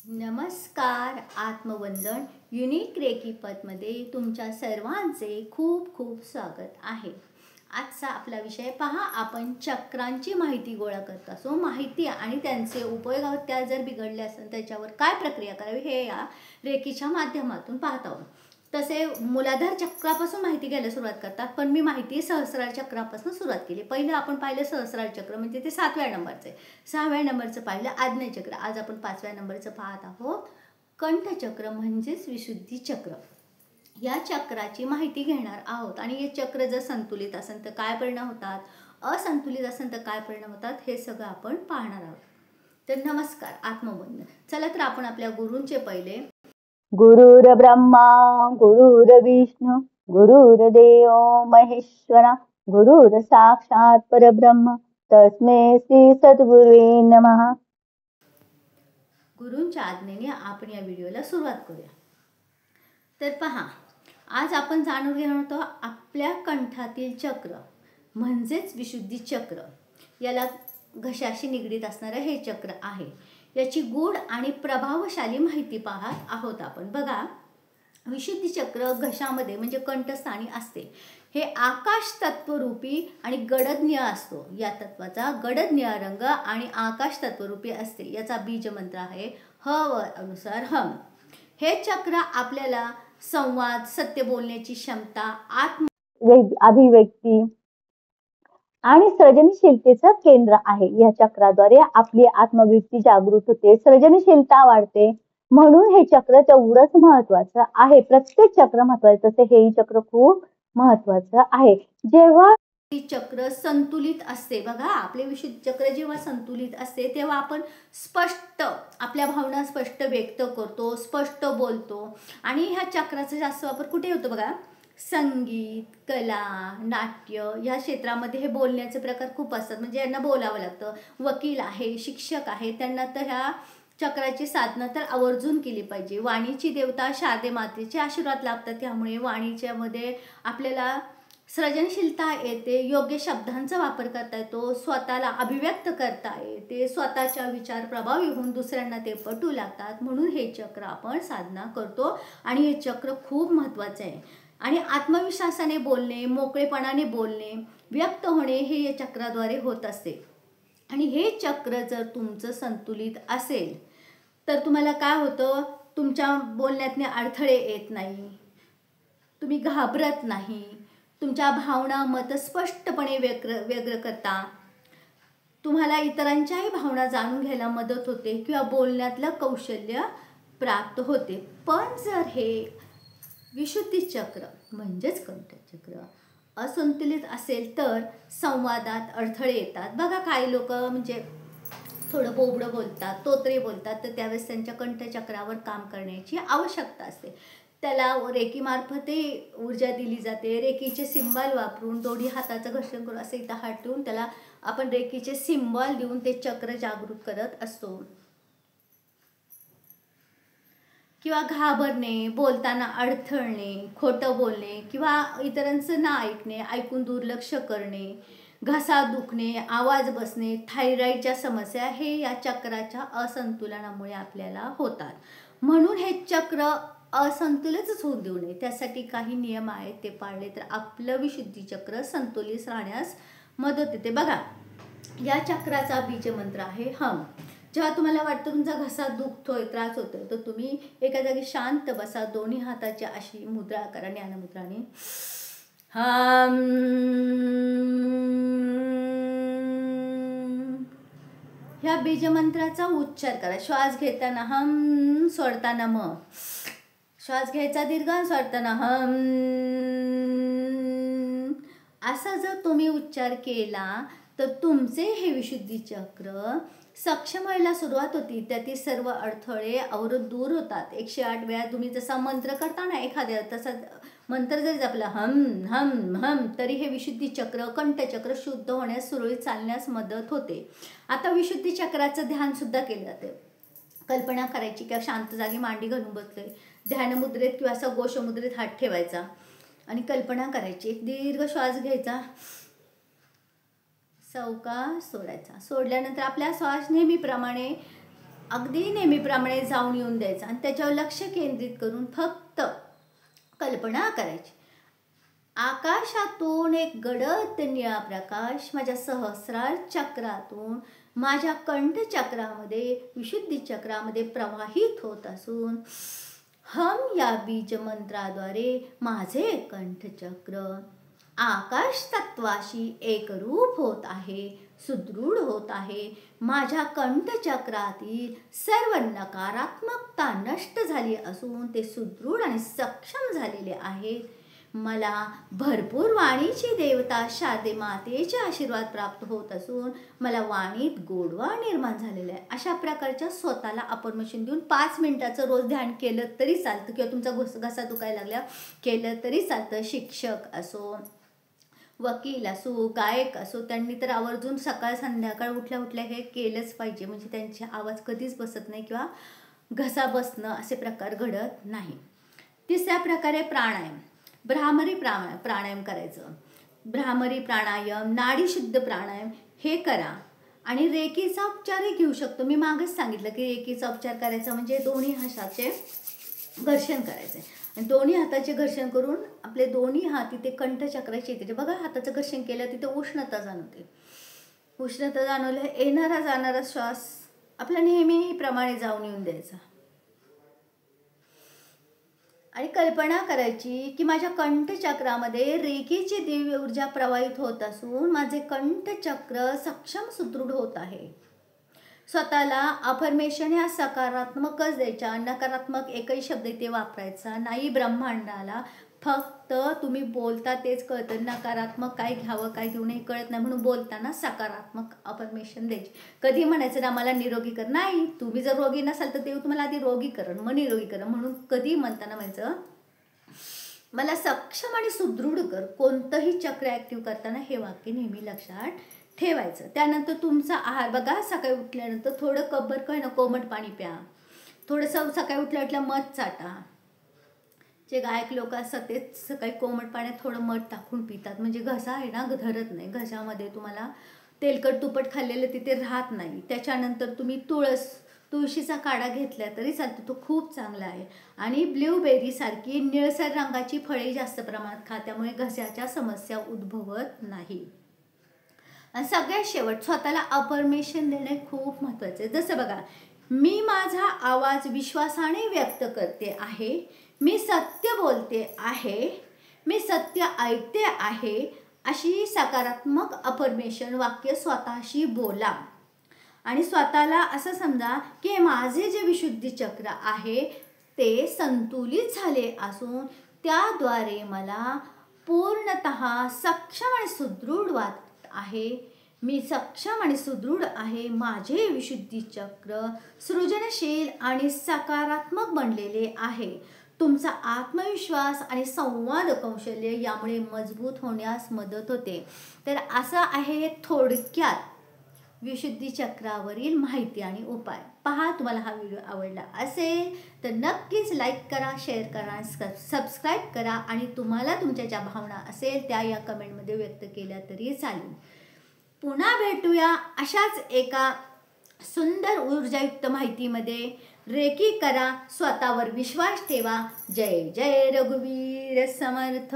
नमस्कार. आत्मवंदन unique recce पदमध्ये तुमच्या सर्वांचे खूप खूप स्वागत आहे. आजचा आपला विषय पहा, आपण चक्रांची माहिती गोळा करत असो. माहिती आणि त्यांचे उपयोग त्या जर बिघडले असेल त्याच्यावर काय प्रक्रिया करावी हे या रेकीच्या माध्यमातून पाहत आहोत. तसे मूलाधार चक्रापासून माहिती घ्यायला सुरुवात करतात, पण मी माहिती सहस्रार चक्रापासून सुरुवात केली. पहिलं आपण पाहिलं सहस्रार चक्र, म्हणजे ते 7व्या नंबरचं आहे. 6व्या नंबरचं पाहिलं आज्ञा चक्र. आज आपण 5व्या नंबरचं पाहत आहोत, कंठचक्र म्हणजेच विशुद्धी चक्र. या चक्राची माहिती घेणार आहोत आणि हे चक्र जर संतुलित असेल तर काय परिणाम होतात, असंतुलित असेल तर काय परिणाम होतात, हे सगळं आपण पाहणार आहोत. तर नमस्कार. आत्मवंदन. चला तर आपण आपल्या गुरूंचे पहिले गुरुर ब्रह्मा गुरुर्विष्णू गुरुर्देव महेश्वरा गुरुर साक्षात परब्रह्म तस्मै श्री सद्गुरुवे नमः. गुरूंच्या आज्ञेने आपण या व्हिडिओला सुरुवात करूया. तर पहा, आज आपण जाणून घेणार आहोत आपल्या कंठातील चक्र म्हणजेच विशुद्धी चक्र. याला घशाशी निगडीत असणारं हे चक्र आहे. याची गूढ आणि प्रभावशाली माहिती पाहत आहोत आपण. बघा, विशुद्धी चक्र घशामध्ये म्हणजे कंठस्थानी असते. हे आकाश तत्वरूपी आणि गडद निळा असतो. या तत्वाचा गडद निळा रंग आणि आकाश तत्वरूपी असते. याचा बीज मंत्र आहे ह व अनुसार हम. हे चक्र आपल्याला संवाद, सत्य बोलण्याची क्षमता, अभिव्यक्ती आणि सृजनशीलतेचं केंद्र आहे. या चक्राद्वारे आपली आत्मवृत्ती जागृत होते, सृजनशीलता वाढते. म्हणून हे चक्र तेवढंच महत्वाचं आहे. प्रत्येक चक्र महत्वाचं, तसे हेही चक्र खूप महत्वाचं आहे. जेव्हा चक्र संतुलित असते, बघा, आपले विशुद्ध चक्र जेव्हा संतुलित असते तेव्हा आपण स्पष्ट आपल्या भावना स्पष्ट व्यक्त करतो, स्पष्ट बोलतो. आणि ह्या चक्राचा जास्त वापर कुठे होतो बघा, संगीत, कला, नाट्य या क्षेत्रामध्ये हे बोलण्याचे प्रकार खूप असतात. म्हणजे यांना बोलावं लागतं. वकील आहे, शिक्षक आहे, त्यांना तर ह्या चक्राची साधना तर आवर्जून केली पाहिजे. वाणीची देवता शारदे मातेचे आशीर्वाद लाभतात, त्यामुळे वाणीच्या मध्ये आपल्याला सृजनशीलता येते, योग्य शब्दांचा वापर करता येतो, स्वतःला अभिव्यक्त करता येते, स्वतःच्या विचार प्रभावी होऊन दुसऱ्यांना ते पटू लागतात. म्हणून हे चक्र आपण साधना करतो आणि हे चक्र खूप महत्त्वाचं आहे. आणि आत्मविश्वासाने बोलणे, मोकळेपणाने बोलणे, व्यक्त होणे हे या चक्राद्वारे होत असते. आणि हे चक्र जर तुमचं संतुलित असेल तर तुम्हाला काय होतं, तुमच्या बोलण्यातने अडथळे येत नाही, तुम्ही घाबरत नाही, तुमच्या भावना मत स्पष्टपणे व्यक्त करता, तुम्हाला इतरांच्याही भावना जाणून घ्यायला मदत होते किंवा बोलण्यातलं कौशल्य प्राप्त होते. पण जर हे विशुद्धी चक्र म्हणजेच कंठचक्र असंतुलित असेल तर संवादात अडथळे येतात. बघा, काही लोक म्हणजे थोडं बोबडं बोलतात, तोत्रे बोलतात, तर त्यावेळेस त्यांच्या कंठचक्रावर काम करण्याची आवश्यकता असते. त्याला रेकीमार्फतही ऊर्जा दिली जाते. रेकीचे सिंबल वापरून दोन्ही हाताचं घर्षण करून असे इथं हात ठेवून त्याला आपण रेकीचे सिंबल देऊन ते चक्र जागृत करत असतो. किंवा घाबरणे, बोलताना अडथळणे, खोटं बोलणे किंवा इतरांचं ना ऐकणे, ऐकून दुर्लक्ष करणे, घसा दुखणे, आवाज बसणे, थायरॉईडच्या समस्या हे या चक्राच्या असंतुलनामुळे आपल्याला होतात. म्हणून हे चक्र असंतुलितच होऊ देऊ नये. त्यासाठी काही नियम आहेत, ते पाळले तर आपलं विशुद्धी चक्र संतुलित राहण्यास मदत होते. बघा, या चक्राचा बीज मंत्र आहे हम. जेव्हा तुम्हाला वाटतं तुमचा घसा दुखतोय, त्रास होतोय, तर तुम्ही एका जागी शांत बसा, दोन्ही हाताची अशी मुद्रा करा ज्ञानमुद्राने. हम. ह्या बीजमंत्राचा उच्चार करा. श्वास घेताना हम, सोडताना म. श्वास घ्यायचा दीर्घ, सोडताना हम. असा जर तुम्ही उच्चार केला तर तुमचे हे विशुद्धी चक्र सक्षम व्हायला सुरुवात होती. त्यातील सर्व अडथळे अवरोध दूर होतात. 108 वेळा तुम्ही जसा मंत्र करता ना एखाद्या, तसा मंत्र जरी जपला हम हम हम, तरी हे विशुद्धी चक्र कंठचक्र शुद्ध होण्यास, सुरळीत चालण्यास मदत होते. आता विशुद्धी चक्राचं ध्यान सुद्धा केलं जाते. कल्पना करायची किंवा शांत जागी मांडी घालून बसले, ध्यान मुद्रेत किंवा असं गोष मुद्रेत हात ठेवायचा आणि कल्पना करायची. एक दीर्घ श्वास घ्यायचा, सावकाश सोडायचा. सोडल्यानंतर आपला श्वास नेहमीप्रमाणे अगदी नेहमीप्रमाणे जाऊन येऊन द्यायचं आणि त्याच्यावर लक्ष केंद्रित करून फक्त कल्पना करायची, आकाशातून एक गडद निळा प्रकाश माझ्या सहस्रार चक्रातून माझ्या कंठ चक्रामध्ये, विशुद्धी चक्रामध्ये प्रवाहित होत असून हम या बीज मंत्राद्वारे माझे कंठचक्र आकाश तत्वाशी एकरूप होत आहे, सुदृढ होत आहे. माझ्या कंठचक्रातील सर्व नकारात्मकता नष्ट झाली असून ते सुदृढ आणि सक्षम झालेले आहेत. मला भरपूर वाणीची देवता शारदे मातेचे आशीर्वाद प्राप्त होत असून मला वाणीत गोडवा निर्माण झालेला आहे. अशा प्रकारच्या स्वतःला अफर्मेशन देऊन 5 मिनिटाचं रोज ध्यान केलं तरी चालतं, किंवा तुमचा घसा दुखायला लागला केलं तरी चालतं. शिक्षक असो, वकील असो, गायक असो, त्यांनी तर आवर्जून सकाळ संध्याकाळ उठल्या उठल्या हे केलंच पाहिजे, म्हणजे त्यांचे आवाज कधीच बसत नाही किंवा घसा बसणं असे प्रकार घडत नाही. तिसऱ्या प्रकारे प्राणायाम, भ्रामरी प्राणायाम करायचं. भ्रामरी प्राणायाम, नाडी शुद्ध प्राणायाम हे करा. आणि रेकीचा उपचारही घेऊ शकतो. मी मागच सांगितलं की रेकीचा उपचार करायचा म्हणजे दोन्ही हाताचे घर्षण करायचे आणि दोन्ही हाताचे घर्षण करून आपले दोन्ही हात तिथे कंठचक्राचे येते बघा. हाताचं घर्षण केलं तिथे उष्णता जाणवते. उष्णता जाणवलं येणारा जाणारा श्वास आपल्या नेहमीप्रमाणे जाऊन येऊन द्यायचा आणि कल्पना करायची की माझ्या कंठचक्रामध्ये रेकीची दिव्य ऊर्जा प्रवाहित होत असून माझे कंठचक्र सक्षम सुदृढ होत आहे. स्वतःला अफर्मेशन ह्या सकारात्मकच द्यायच्या, नकारात्मक एकही शब्द इथे वापरायचा नाही. ब्रह्मांडाला फक्त तुम्ही बोलता तेच कळतं, नकारात्मक काय घ्यावं काय घेऊ नये कळत नाही, म्हणून बोलताना सकारात्मक अफर्मेशन द्यायची. कधी म्हणायचं ना मला निरोगी कर, नाही. तुम्ही जर रोगी नसाल तर देव तुम्हाला आधी रोगी करण मग निरोगी करण. म्हणून कधी म्हणताना म्हणायचं मला सक्षम आणि सुदृढ कर. कोणतंही चक्र ॲक्टिव्ह करताना हे वाक्य नेहमी लक्षात ठेवायचं. त्यानंतर तुमचा आहार बघा. सकाळी उठल्यानंतर थोडं कब्बर काय ना कोमट पाणी प्या. थोडंसं सकाळी उठल्या मध चाटा. जे गायक लोक असतात ते सकाळी कोमट पाण्यात थोडं मध टाकून पितात, म्हणजे घसा आहे ना धरत नाही. घशामध्ये तुम्हाला तेलकट तुपट खाल्लेलं तिथे राहत नाही. त्याच्यानंतर तुम्ही तुळशीचा काढा घेतला तरी चालतो, तो खूप चांगला आहे. आणि ब्ल्यूबेरी सारखी निळसर रंगाची फळे जास्त प्रमाणात खा, त्यामुळे घशाच्या समस्या उद्भवत नाही. आणि सगळ्यात शेवट स्वतःला अफर्मेशन देणे खूप महत्त्वाचे आहे. जसं बघा, मी माझा आवाज विश्वासाने व्यक्त करते आहे, मी सत्य बोलते आहे, मी सत्य ऐकते आहे, अशी सकारात्मक अफर्मेशन वाक्य स्वतःशी बोला. आणि स्वतःला असं समजा की माझे जे विशुद्धी चक्र आहे ते संतुलित झाले असून त्याद्वारे मला पूर्णतः सक्षम आणि सुदृढ वाटत आहे. मी सक्षम आणि सुदृढ आहे. माझे विशुद्धी चक्र सृजनशील आणि सकारात्मक बनलेले आहे. तुमचा आत्मविश्वास आणि संवाद कौशल्य यामुळे मजबूत होण्यास मदत होते. तर असं आहे थोडक्यात विशुद्धी चक्रावरील माहिती आणि उपाय. पहा, तुम्हाला हा व्हिडिओ आवडला असेल तर नक्कीच लाईक करा, शेअर करा, सबस्क्राईब करा आणि तुम्हाला तुमच्या ज्या भावना असेल त्या या कमेंटमध्ये व्यक्त केल्या तरी चालेल. पुन्हा भेटूया अशाच एका सुंदर ऊर्जायुक्त माहितीमध्ये. रेकी करा, स्वतःवर विश्वास ठेवा. जय जय रघुवीर समर्थ.